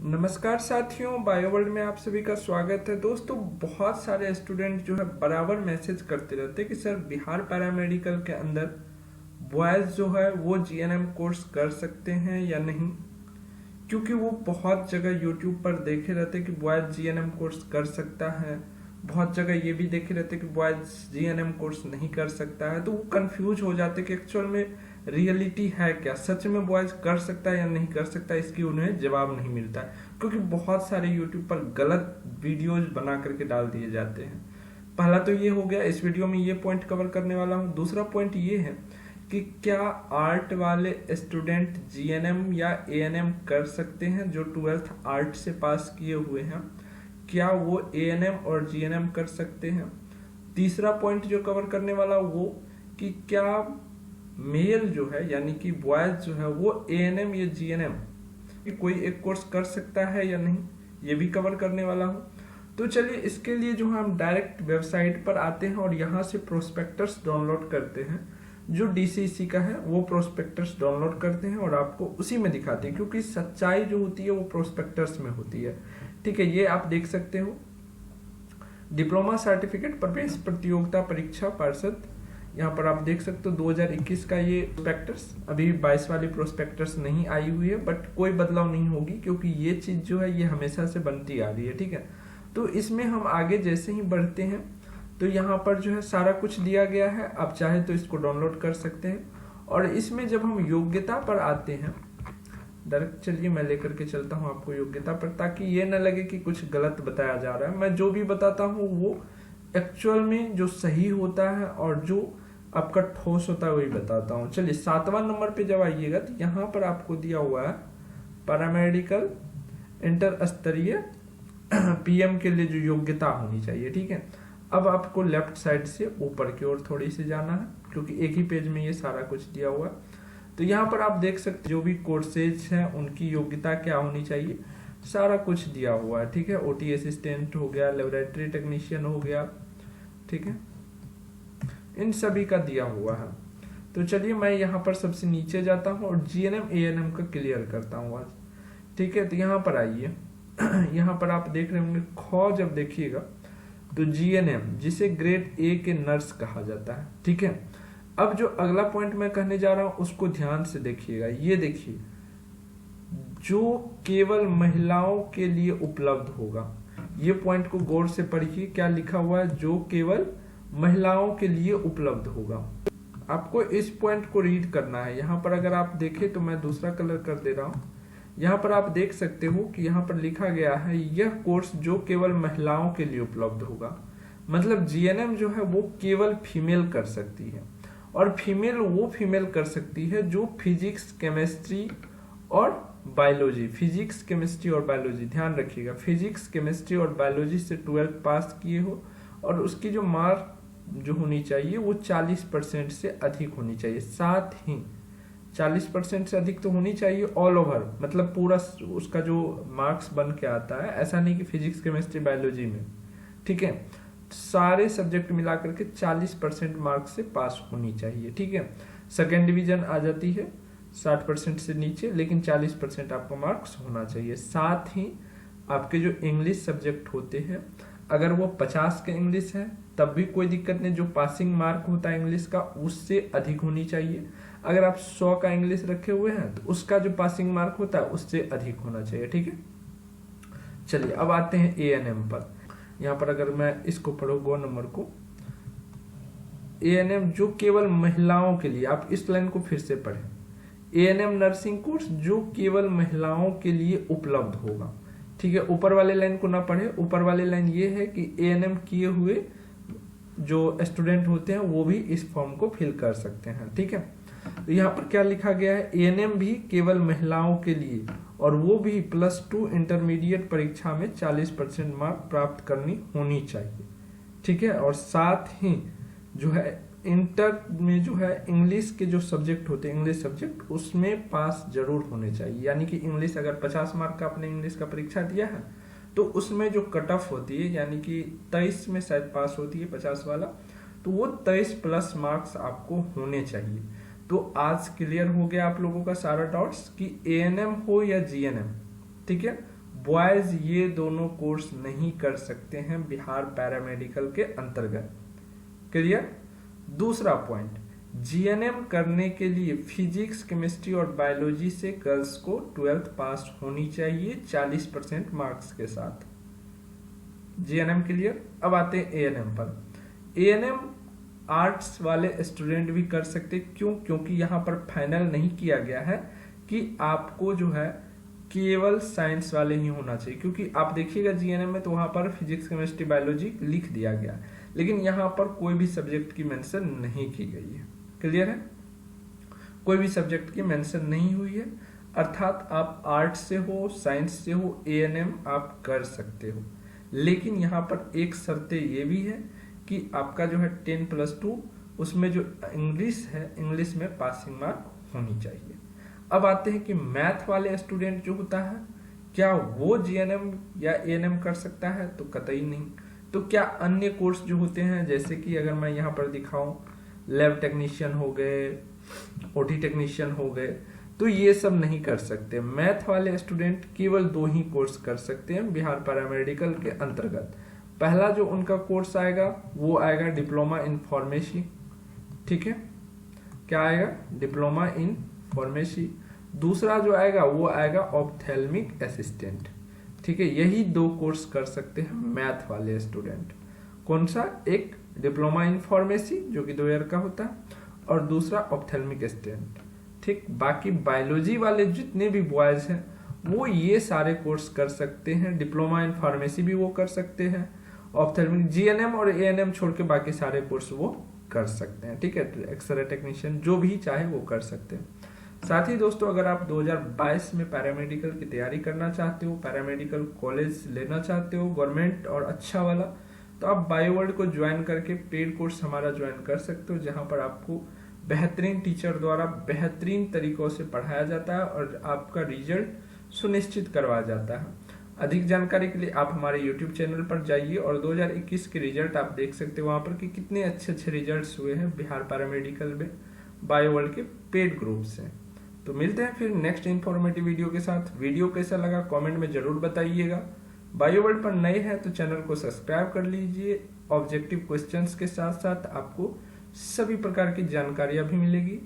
नमस्कार साथियों, bio world में आप सभी का स्वागत है। दोस्तों, बहुत सारे स्टूडेंट जो है बराबर मैसेज करते रहते हैं कि सर बिहार पैरामेडिकल के अंदर बॉयज जो है वो जीएनएम कोर्स कर सकते हैं या नहीं, क्योंकि वो बहुत जगह यूट्यूब पर देखे रहते हैं कि बॉयज जीएनएम कोर्स कर सकता है, बहुत जगह ये भी देखे रहते हैं कि बॉयज जीएनएम कोर्स नहीं कर सकता है। तो वो कंफ्यूज हो जाते हैं कि एक्चुअल में रियलिटी है क्या, सच में बॉयज कर सकता है या नहीं कर सकता, इसकी उन्हें जवाब नहीं मिलता है, क्योंकि बहुत सारे यूट्यूब पर गलत वीडियोज बना करके डाल दिए जाते हैं। पहला तो ये हो गया, इस वीडियो में ये पॉइंट कवर करने वाला हूँ। दूसरा पॉइंट ये है कि क्या आर्ट वाले स्टूडेंट जीएनएम या एएनएम कर सकते हैं, जो 12th आर्ट से पास किए हुए हैं, क्या वो एएनएम और जीएनएम कर सकते हैं। तीसरा पॉइंट जो कवर करने वाला वो कि क्या मेल जो है यानी कि बॉयज जो है वो एएनएम या जीएनएम कोई एक कोर्स कर सकता है या नहीं, ये भी कवर करने वाला हूँ। तो चलिए, इसके लिए जो हम डायरेक्ट वेबसाइट पर आते हैं और यहाँ से प्रोस्पेक्टस डाउनलोड करते हैं। जो डीसीसी का है वो प्रोस्पेक्टस डाउनलोड करते हैं और आपको उसी में दिखाते हैं, क्योंकि सच्चाई जो होती है वो प्रोस्पेक्टस में होती है। ठीक है, ये आप देख सकते हो, डिप्लोमा सर्टिफिकेट प्रवेश प्रतियोगिता परीक्षा पार्षद, यहाँ पर आप देख सकते हो 2021 का ये प्रोस्पेक्टस। अभी 22 वाली प्रोस्पेक्टस नहीं आई हुई है, बट कोई बदलाव नहीं होगी, क्योंकि ये चीज जो है ये हमेशा से बनती आ रही है। ठीक है, तो इसमें हम आगे जैसे ही बढ़ते हैं तो यहाँ पर जो है सारा कुछ दिया गया है, आप चाहे तो इसको डाउनलोड कर सकते हैं। और इसमें जब हम योग्यता पर आते हैं, डायरेक्ट चलिए मैं लेकर के चलता हूँ आपको योग्यता पर, ताकि ये न लगे कि कुछ गलत बताया जा रहा है। मैं जो भी बताता हूँ वो एक्चुअल में जो सही होता है और जो आपका ठोस होता है वही बताता हूँ। चलिए 7वां नंबर पे जब आइएगा तो यहाँ पर आपको दिया हुआ है पैरामेडिकल इंटर स्तरीय पीएम के लिए जो योग्यता होनी चाहिए। ठीक है, अब आपको लेफ्ट साइड से ऊपर की ओर थोड़ी सी जाना है, क्योंकि एक ही पेज में ये सारा कुछ दिया हुआ है। तो यहाँ पर आप देख सकते जो भी कोर्सेज हैं उनकी योग्यता क्या होनी चाहिए, सारा कुछ दिया हुआ है। ठीक है, ओटी असिस्टेंट हो गया, लेबोरेटरी टेक्नीशियन हो गया, ठीक है, इन सभी का दिया हुआ है। तो चलिए मैं यहाँ पर सबसे नीचे जाता हूँ और जीएनएम एएनएम का क्लियर करता हूँ आज। ठीक है, तो यहाँ पर आइए, यहाँ पर आप देख रहे होंगे ख जब देखिएगा तो जीएनएम, जिसे ग्रेड ए के नर्स कहा जाता है। ठीक है, अब जो अगला पॉइंट मैं कहने जा रहा हूं उसको ध्यान से देखिएगा। ये देखिए, जो केवल महिलाओं के लिए उपलब्ध होगा, ये पॉइंट को गौर से पढ़िए, क्या लिखा हुआ है, जो केवल महिलाओं के लिए उपलब्ध होगा। आपको इस पॉइंट को रीड करना है। यहाँ पर अगर आप देखें तो मैं दूसरा कलर कर दे रहा हूँ। यहाँ पर आप देख सकते हो कि यहाँ पर लिखा गया है यह कोर्स जो केवल महिलाओं के लिए उपलब्ध होगा। मतलब जीएनएम जो है वो केवल फीमेल कर सकती है, और फीमेल वो फीमेल कर सकती है जो फिजिक्स, केमिस्ट्री और बायोलॉजी, फिजिक्स, केमिस्ट्री और बायोलॉजी, ध्यान रखिएगा, फिजिक्स, केमिस्ट्री और बायोलॉजी से 12th पास किए हो, और उसकी जो मार्क जो होनी चाहिए वो 40% से अधिक होनी चाहिए। साथ ही 40% से अधिक तो होनी चाहिए ऑल ओवर, मतलब पूरा उसका जो मार्क्स बन के आता है, ऐसा नहीं कि फिजिक्स, केमिस्ट्री, बायोलॉजी में। ठीक है, सारे सब्जेक्ट मिला करके 40% मार्क्स से पास होनी चाहिए। ठीक है, सेकेंड डिवीजन आ जाती है 60% से नीचे, लेकिन 40% आपका मार्क्स होना चाहिए। साथ ही आपके जो इंग्लिश सब्जेक्ट होते हैं, अगर वो 50 के इंग्लिश है तब भी कोई दिक्कत नहीं, जो पासिंग मार्क होता है इंग्लिश का उससे अधिक होनी चाहिए। अगर आप 100 का इंग्लिश रखे हुए हैं तो उसका जो पासिंग मार्क होता है उससे अधिक होना चाहिए। ठीक है, चलिए अब आते हैं एएनएम पर। यहाँ पर अगर मैं इसको पढ़ो गो नंबर को, एएनएम जो केवल महिलाओं के लिए, आप इस लाइन को फिर से पढ़ें, एएनएम नर्सिंग कोर्स जो केवल महिलाओं के लिए उपलब्ध होगा। ठीक है, ऊपर वाले लाइन को ना पढ़े, ऊपर वाले लाइन ये है कि एएनएम किए हुए जो स्टूडेंट होते हैं वो भी इस फॉर्म को फिल कर सकते हैं। ठीक है, तो यहाँ पर क्या लिखा गया है, एएनएम भी केवल महिलाओं के लिए, और वो भी +2 इंटरमीडिएट परीक्षा में 40% मार्क प्राप्त करनी होनी चाहिए। ठीक है, और साथ ही जो है इंटर में जो है इंग्लिश के जो सब्जेक्ट होते हैं, इंग्लिश सब्जेक्ट, उसमें पास जरूर होने चाहिए। यानी कि इंग्लिश अगर 50 मार्क का आपने इंग्लिश का परीक्षा दिया है तो उसमें जो कट ऑफ होती है, यानी कि 23 में शायद पास होती है 50 वाला, तो वो 23+ मार्क्स आपको होने चाहिए। तो आज क्लियर हो गया आप लोगों का सारा डाउट्स कि एएनएम हो या जीएनएम, ठीक है, बॉयज ये दोनों कोर्स नहीं कर सकते हैं बिहार पैरामेडिकल के अंतर्गत। क्लियर। दूसरा पॉइंट, जीएनएम करने के लिए फिजिक्स, केमिस्ट्री और बायोलॉजी से गर्ल्स को 12th पास होनी चाहिए 40% मार्क्स के साथ। GNM clear. अब आते हैं एएनएम पर। एएनएम आर्ट्स वाले स्टूडेंट भी कर सकते, क्यों? क्योंकि यहाँ पर फाइनल नहीं किया गया है कि आपको जो है केवल साइंस वाले ही होना चाहिए, क्योंकि आप देखिएगा जीएनएम में तो वहां पर फिजिक्स, केमिस्ट्री, बायोलॉजी लिख दिया गया, लेकिन यहाँ पर कोई भी सब्जेक्ट की मेंशन नहीं की गई है। क्लियर है। कोई भी सब्जेक्ट की मेंशन नहीं हुई है, अर्थात आप आर्ट्स से हो, साइंस से हो, एएनएम आप कर सकते हो। लेकिन यहाँ पर एक शर्त ये भी है कि आपका जो है 10+2 उसमें जो इंग्लिश है, इंग्लिश में पासिंग मार्क होनी चाहिए। अब आते हैं कि मैथ वाले स्टूडेंट जो होता है, क्या वो जीएनएम या एएनएम कर सकता है? तो कतई नहीं। तो क्या अन्य कोर्स जो होते हैं, जैसे कि अगर मैं यहाँ पर दिखाऊं, लैब टेक्नीशियन हो गए, ओटी टेक्नीशियन हो गए, तो ये सब नहीं कर सकते। मैथ वाले स्टूडेंट केवल 2 ही कोर्स कर सकते हैं बिहार पैरामेडिकल के अंतर्गत। पहला जो उनका कोर्स आएगा वो आएगा डिप्लोमा इन फार्मेसी। ठीक है, क्या आएगा? Diploma in pharmacy. दूसरा जो आएगा वो आएगा ऑप्थेल्मिक असिस्टेंट। ठीक है, यही 2 कोर्स कर सकते हैं मैथ वाले स्टूडेंट। कौन सा? एक डिप्लोमा इन फार्मेसी जो कि 2 ईयर का होता है, और दूसरा ऑप्थेल्मिक असिस्टेंट। ठीक, बाकी बायोलॉजी वाले जितने भी बॉयज हैं वो ये सारे कोर्स कर सकते हैं। डिप्लोमा इन फार्मेसी भी वो कर सकते हैं, ऑप्थेल्मिक, जीएनएम और एएनएम छोड़ के बाकी सारे कोर्स वो कर सकते हैं। ठीक है, एक्सरे टेक्नीशियन जो भी चाहे वो कर सकते हैं। साथ ही दोस्तों, अगर आप 2022 में पैरामेडिकल की तैयारी करना चाहते हो, पैरामेडिकल कॉलेज लेना चाहते हो गवर्नमेंट और अच्छा वाला, तो आप बायोवर्ल्ड को ज्वाइन करके पेड कोर्स हमारा ज्वाइन कर सकते हो, जहां पर आपको बेहतरीन टीचर द्वारा बेहतरीन तरीकों से पढ़ाया जाता है और आपका रिजल्ट सुनिश्चित करवाया जाता है। अधिक जानकारी के लिए आप हमारे YouTube चैनल पर जाइए और 2021 के रिजल्ट आप देख सकते हो वहां पर कि कितने अच्छे अच्छे रिजल्ट्स हुए हैं बिहार पैरामेडिकल में बायोवर्ल्ड के पेड ग्रुप से। तो मिलते हैं फिर नेक्स्ट इन्फॉर्मेटिव वीडियो के साथ। वीडियो कैसा लगा कमेंट में जरूर बताइएगा। बायोवर्ल्ड पर नए हैं तो चैनल को सब्सक्राइब कर लीजिए। ऑब्जेक्टिव क्वेश्चंस के साथ साथ आपको सभी प्रकार की जानकारियां भी मिलेगी।